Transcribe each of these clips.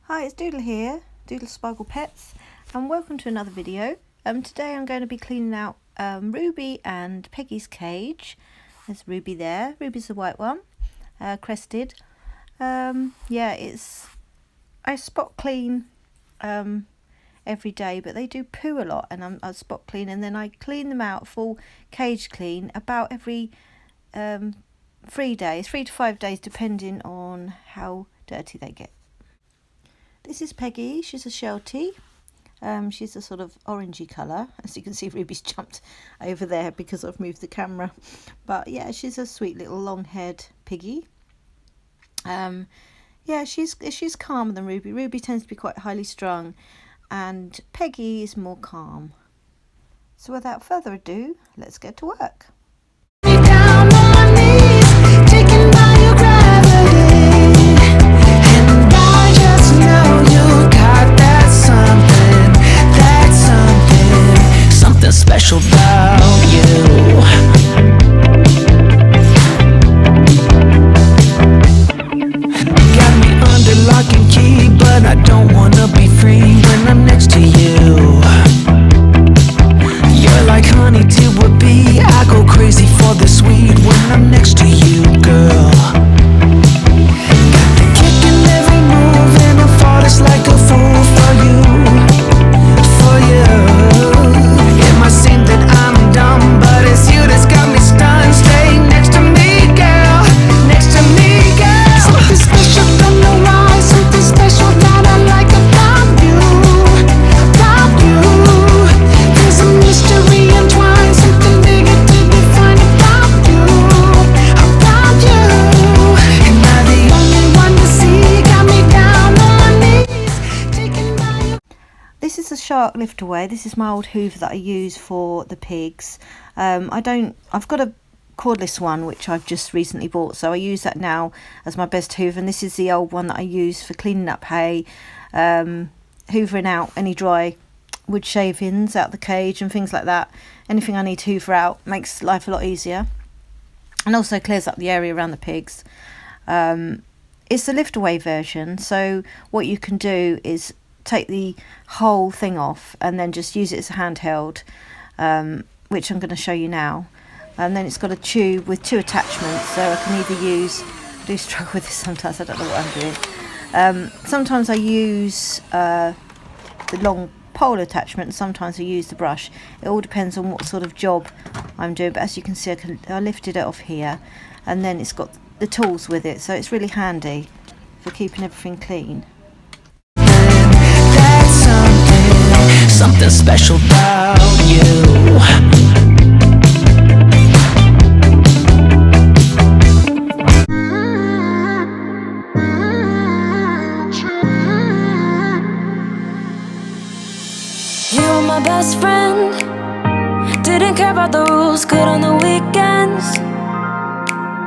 Hi, it's Doodle here, Doodle Sparkle Pets, and welcome to another video. Today I'm going to be cleaning out Ruby and Peggy's cage. There's Ruby there. Ruby's the white one, crested. I spot clean every day, but they do poo a lot, and I spot clean, and then I clean them out, full cage clean, about every 3 days, 3 to 5 days, depending on how dirty they get. This is Peggy. She's a Sheltie. She's a sort of orangey colour. As you can see, Ruby's jumped over there because I've moved the camera. But yeah, she's a sweet little long-haired piggy. She's calmer than Ruby. Ruby tends to be quite highly strung, and Peggy is more calm. So without further ado, let's get to work. Special about you. Got me under lock and key, but I don't wanna be free when I'm next to you. You're like honey to a bee. I go crazy for the sweet when I'm next to you, girl. Got the kick in every move, and I fall just like a fool for you, for you. It might seem that I'm dumb, but it's you that's got me stunned. Stay next to me, girl, next to me, girl. Something special, don't know why. Something special that I like about you, about you. There's a mystery entwined, something bigger to define about you, about you. And I'm the only one to see. Got me down on my knees, taken by your... This is a shark lift away. This is my old hoover that I use for the pigs. I've got a cordless one which I've just recently bought, so I use that now as my best hoover, and this is the old one that I use for cleaning up hay, hoovering out any dry wood shavings out the cage and things like that. Anything I need to hoover out makes life a lot easier, and also clears up the area around the pigs. It's the lift away version, so what you can do is take the whole thing off and then just use it as a handheld, which I'm going to show you now. And then it's got a tube with 2 attachments, so I can either use, I do struggle with this sometimes, I don't know what I'm doing. Sometimes I use the long pole attachment, and sometimes I use the brush. It all depends on what sort of job I'm doing, but as you can see, I lifted it off here, and then it's got the tools with it, so it's really handy for keeping everything clean. Something special about you. You were my best friend. Didn't care about the rules, good on the weekends.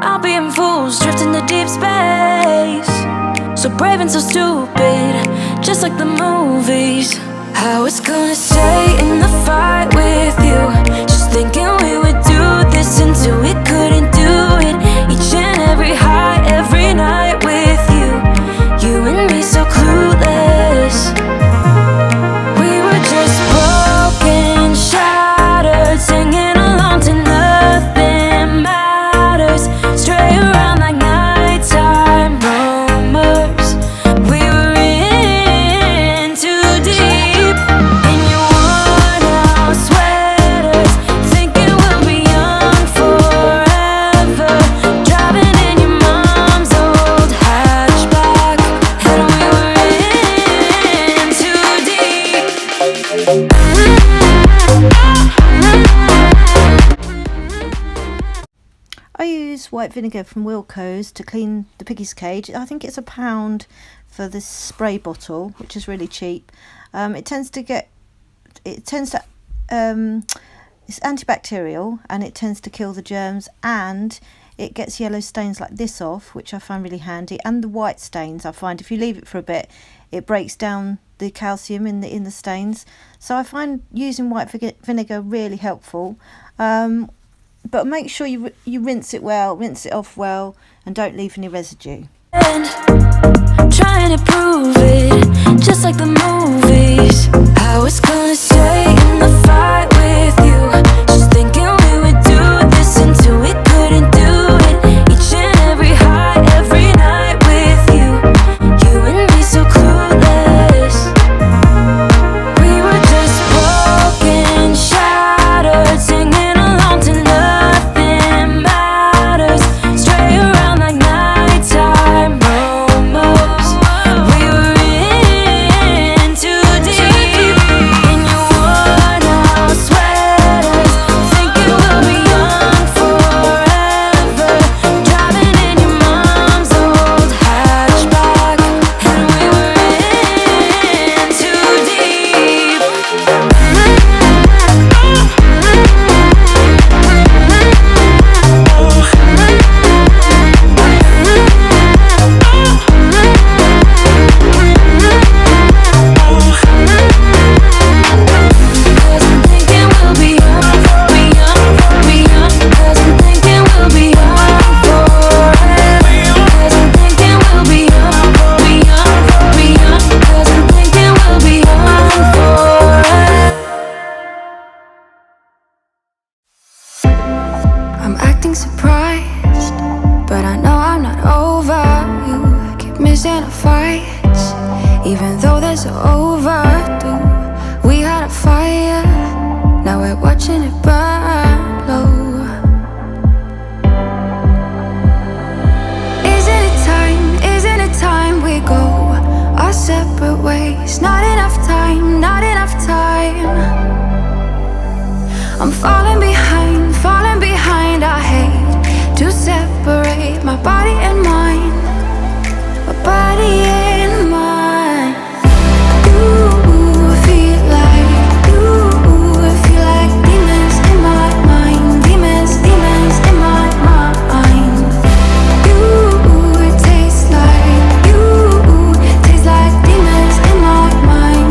I'll be in fools, drifting to deep space. So brave and so stupid, just like the movies. I was gonna stay in the fight with you, just thinking we would do this until we couldn't do it. Each and every high, every night with you, you and me so clueless. We were just broken, shattered, singing along to nothing matters. Stray around like nighttime rumors. We were in too deep. In your worn-out sweaters, thinking we'll be young forever. Driving in your mom's old hatchback, and we were in too deep. I use white vinegar from Wilko's to clean the piggy's cage. I think it's £1 for this spray bottle, which is really cheap. It's antibacterial, and it tends to kill the germs, and it gets yellow stains like this off, which I find really handy, and the white stains. I find if you leave it for a bit, it breaks down the calcium in the stains. So I find using white vinegar really helpful. But make sure you rinse it off well, and don't leave any residue. Trying to prove it, fights, even though there's overdue. We had a fire, now we're watching it burn low. Isn't it time we go our separate ways? Not enough time, not enough time. I'm falling behind, I hate to separate my body and mind, my body and mind. You feel like demons in my mind, demons in my mind. You taste like demons in my mind,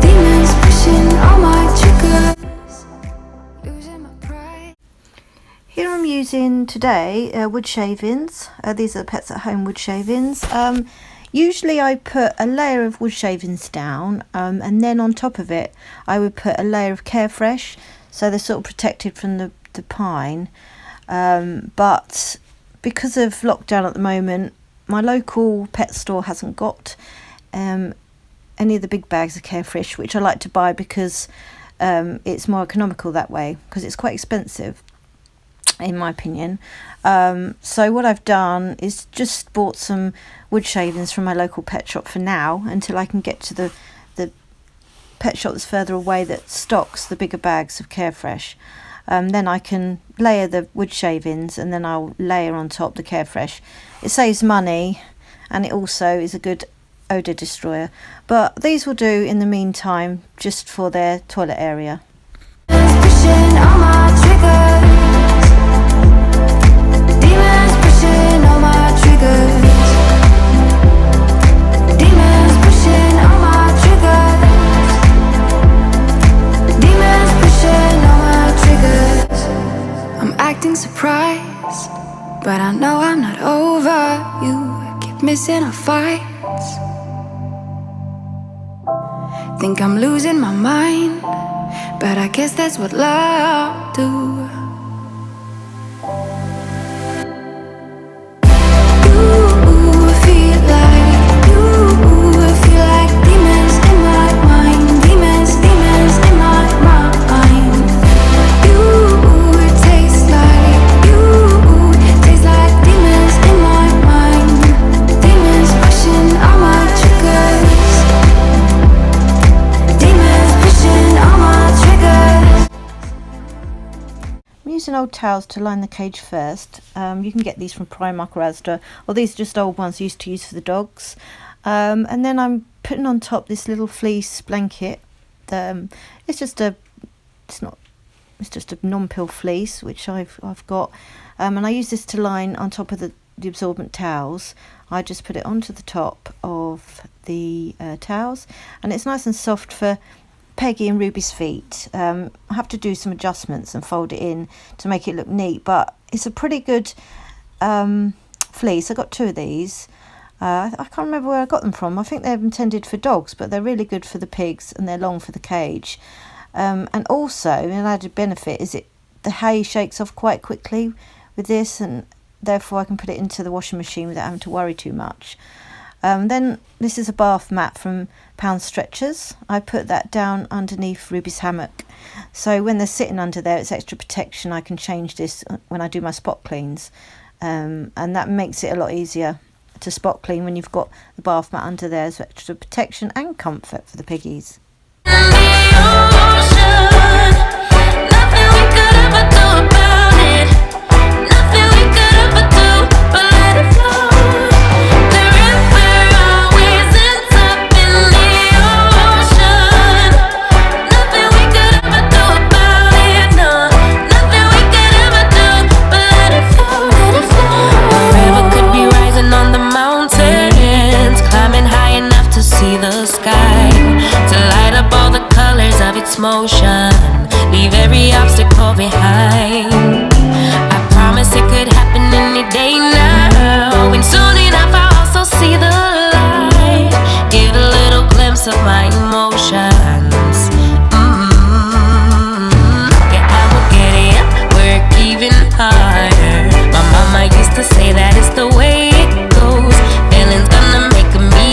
demons pushing all my triggers, losing my pride. Here I'm using today wood shavings. These are the Pets at Home wood shavings. Usually I put a layer of wood shavings down, and then on top of it I would put a layer of Carefresh, so they're sort of protected from the pine. But because of lockdown at the moment, my local pet store hasn't got any of the big bags of Carefresh, which I like to buy because it's more economical that way, because it's quite expensive in my opinion. So what I've done is just bought some wood shavings from my local pet shop for now, until I can get to the pet shop that's further away that stocks the bigger bags of Carefresh. Then I can layer the wood shavings, and then I'll layer on top the Carefresh. It saves money, and it also is a good odour destroyer. But these will do in the meantime, just for their toilet area. Pushing all my triggers, demons pushing all my triggers, demons pushing all my triggers, demons pushing all my triggers. I'm acting surprised, but I know I'm not over you. Keep missing our fights, think I'm losing my mind, but I guess that's what love do. You feel like demons in my mind, demons in my mind. You taste like demons in my mind, demons pushing all my triggers, demons pushing all my triggers. I'm using old towels to line the cage first. You can get these from Primark or Asda, or these are just old ones I used to use for the dogs. And then I'm putting on top this little fleece blanket. It's just a non-pill fleece which I've got, and I use this to line on top of the absorbent towels. I just put it onto the top of the towels, and it's nice and soft for Peggy and Ruby's feet. I have to do some adjustments and fold it in to make it look neat, but it's a pretty good fleece. I got two of these. I can't remember where I got them from. I think they're intended for dogs, but they're really good for the pigs, and they're long for the cage. And also, an added benefit is the hay shakes off quite quickly with this, and therefore I can put it into the washing machine without having to worry too much. Then this is a bath mat from Pound Stretchers. I put that down underneath Ruby's hammock, so when they're sitting under there, it's extra protection. I can change this when I do my spot cleans, and that makes it a lot easier to spot clean when you've got the bath mat under there. So extra protection and comfort for the piggies. Motion, leave every obstacle behind. I promise it could happen any day now, and soon enough I'll also see the light, get a little glimpse of my emotions. Yeah, I will get it, work even harder. My mama used to say that it's the way it goes. Feelings gonna make me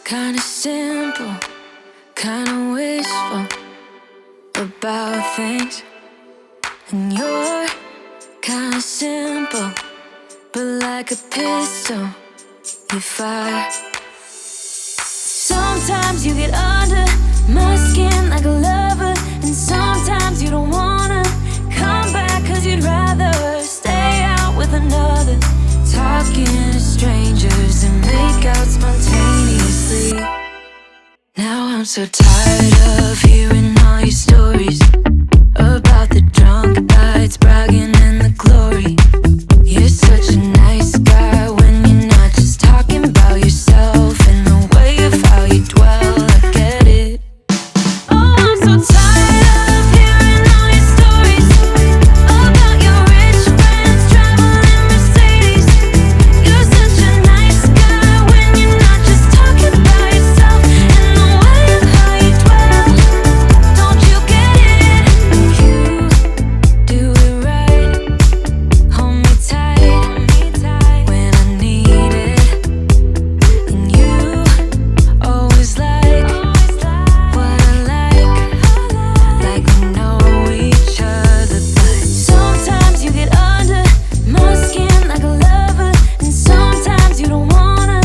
Kinda simple, kinda wishful about things. And you're kinda simple, but like a pistol, you fire. Sometimes you get under my skin like a lover, and sometimes you don't wanna come back 'cause you'd rather stay out with another. Talking to strangers and make out spontaneously. Now I'm so tired of hearing all your stories about the drunk nights, bragging in the glory. You're such a nice guy when you're not just talking about yourself and the way of how you dwell. I get it. Oh, I'm so tired of hearing all your stories about your rich friends traveling Mercedes. You're such a nice guy when you're not just talking about yourself and the way of how you dwell. Don't you get it? You do it right. Hold me tight when I need it. And you always like what I like we know each other. But sometimes you get under my skin like a lover, and sometimes you don't wanna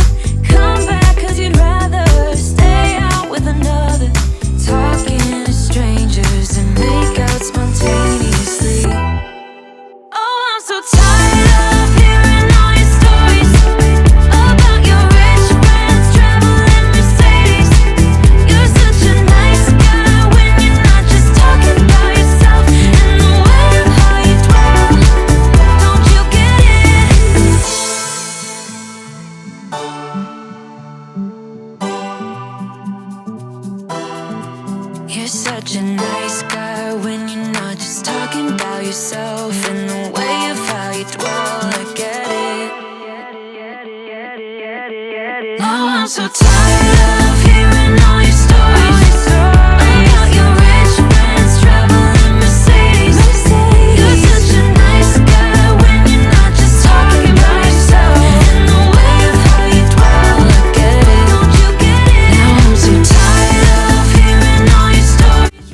come back 'cause you'd rather stay out with another. Talking to strangers and make out spontaneously. Oh, I'm so tired of hearing all your stories about your rich friends traveling Mercedes. You're such a nice guy when you're not just talking about yourself and the way of how you dwell. Don't you get it? You're such a nice guy when you're not just talking about yourself and the way of how you dwell. I get it. Now I'm so tired of hearing all your stories about your rich friends traveling Mercedes. You're such a nice guy when you're not just talking about yourself and the way of how you dwell. I get it. Don't you get it? Now I'm so tired of hearing all your stories.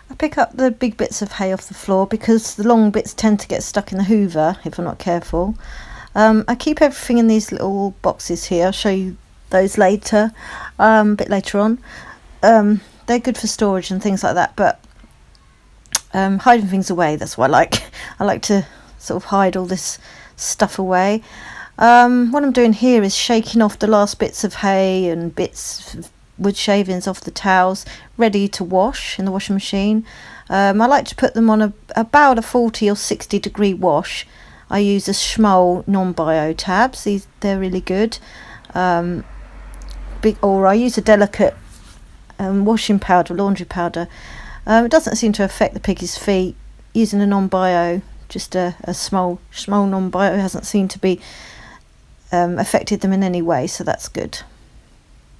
I pick up the big bits of hay off the floor because the long bits tend to get stuck in the hoover if I'm not careful. I keep everything in these little boxes here. I'll show you those later, a bit later on. They're good for storage and things like that, but hiding things away, that's what I like. I like to sort of hide all this stuff away. What I'm doing here is shaking off the last bits of hay and bits of wood shavings off the towels, ready to wash in the washing machine. I like to put them on about a 40 or 60 degree wash. I use a Schmoll non-bio tabs. They're really good. Or I use a delicate washing powder, laundry powder. It doesn't seem to affect the piggy's feet. Using a non-bio, just a Schmoll non-bio, hasn't seemed to be affected them in any way, so that's good.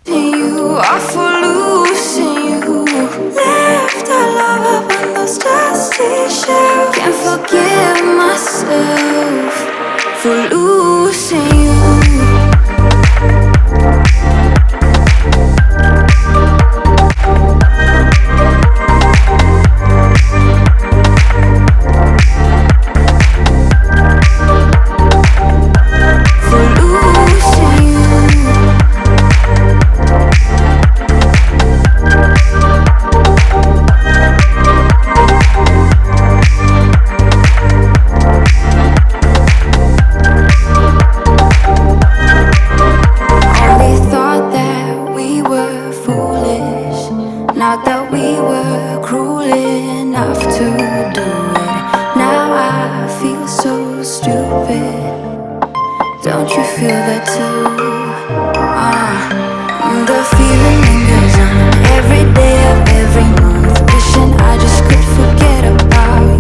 You are for losing you. Left our love up on those dusty shelves. Can't forgive myself for losing you. Not that we were cruel enough to do it. Now I feel so stupid. Don't you feel that too? The feeling lingers on every day of every month. Wishing I just could forget about you.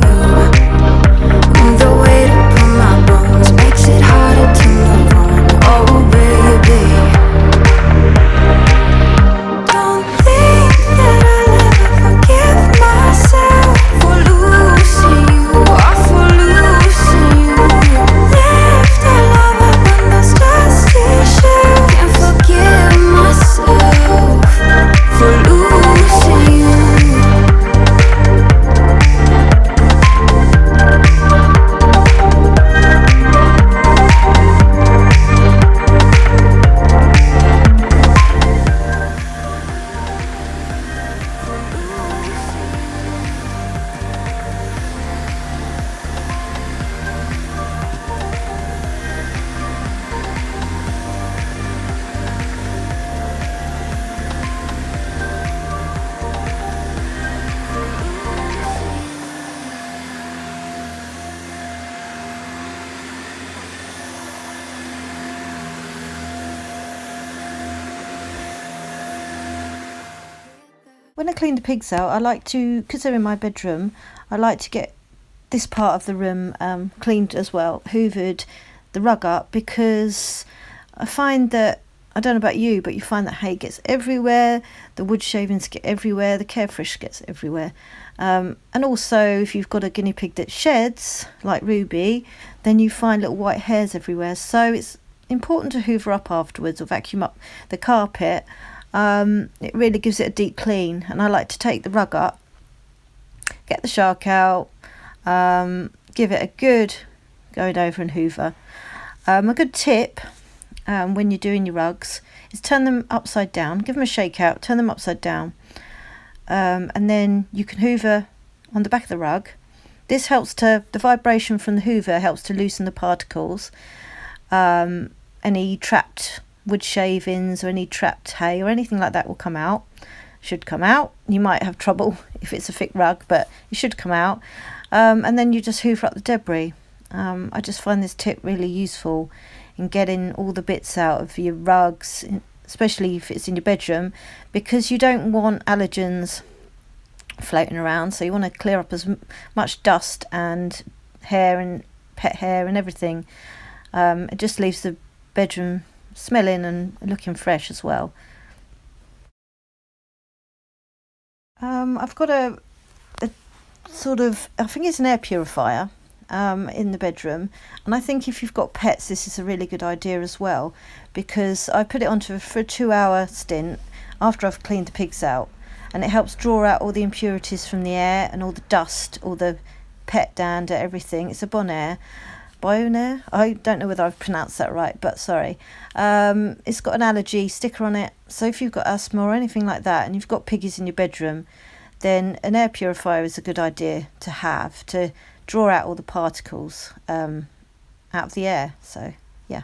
The weight upon my bones makes it harder to move on. Oh baby, don't think that I'll ever forgive myself for losing you, or for losing you. Left our love up on those dusty shelves. When I clean the pigs out, I like to, because they're in my bedroom, I like to get this part of the room cleaned as well, hoovered, the rug up, because I find that, I don't know about you, but you find that hay gets everywhere, the wood shavings get everywhere, the carefresh gets everywhere. And also, if you've got a guinea pig that sheds, like Ruby, then you find little white hairs everywhere. So it's important to hoover up afterwards or vacuum up the carpet. It really gives it a deep clean. And I like to take the rug up, get the shark out, give it a good going over and hoover. A good tip when you're doing your rugs is turn them upside down, give them a shake out, turn them upside down, and then you can hoover on the back of the rug. This helps to, the vibration from the hoover helps to loosen the particles, any trapped wood shavings or any trapped hay or anything like that will come out, should come out. You might have trouble if it's a thick rug, but it should come out. And then you just hoover up the debris. I just find this tip really useful in getting all the bits out of your rugs, especially if it's in your bedroom, because you don't want allergens floating around, so you want to clear up as much dust and hair and pet hair and everything. It just leaves the bedroom smelling and looking fresh as well. I've got a sort of, I think it's an air purifier in the bedroom, and I think if you've got pets this is a really good idea as well, because I put it on for a 2-hour stint after I've cleaned the pigs out, and it helps draw out all the impurities from the air and all the dust, all the pet dander, everything. It's a Bonaire, I don't know whether I've pronounced that right, but sorry. It's got an allergy sticker on it, so if you've got asthma or anything like that and you've got piggies in your bedroom, then an air purifier is a good idea to have to draw out all the particles out of the air. So yeah.